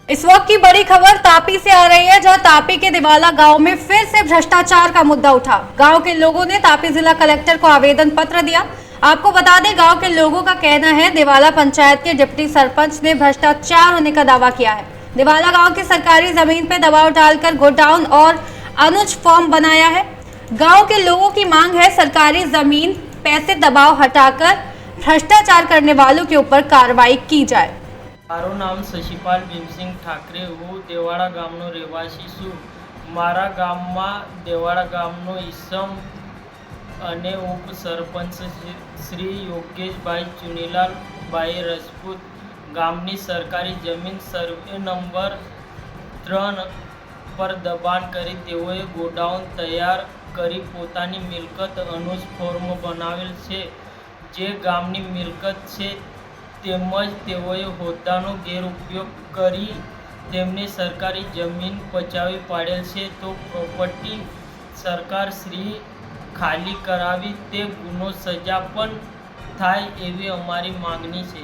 इस वक्त की बड़ी खबर तापी से आ रही है, जहां तापी के दिवाला गांव में फिर से भ्रष्टाचार का मुद्दा उठा। गांव के लोगों ने तापी जिला कलेक्टर को आवेदन पत्र दिया। आपको बता दें, गांव के लोगों का कहना है दिवाला पंचायत के डिप्टी सरपंच ने भ्रष्टाचार होने का दावा किया है। दिवाला गांव की सरकारी जमीन पर दबाव डालकर गोडाउन और अनुज फॉर्म बनाया है। गाँव के लोगों की मांग है सरकारी जमीन पैसे दबाव हटाकर भ्रष्टाचार करने वालों के ऊपर कार्रवाई की जाए। મારું નામ શશીપાલ ભીમસિંહ ઠાકરે, હું દેવાડા ગામનો રહેવાસી છું। મારા ગામમાં દેવાડા ગામનો ઈસમ અને ઉપસરપંચ શ્રી યોગેશભાઈ ચુનીલાલભાઈ રજપૂત ગામની સરકારી જમીન સર્વે નંબર 3 પર દબાણ કરી તેઓએ ગોડાઉન તૈયાર કરી પોતાની મિલકત અનુજ ફોર્મ બનાવેલ છે, જે ગામની મિલકત છે। તેમજ તેઓએ હોદ્દાનો ગેરઉપયોગ કરી તેમની સરકારી જમીન પચાવી પાડેલ છે, તો પ્રોપર્ટી સરકાર શ્રી ખાલી કરાવી તે ગુનો સજા પણ થાય એવી અમારી માગણી છે।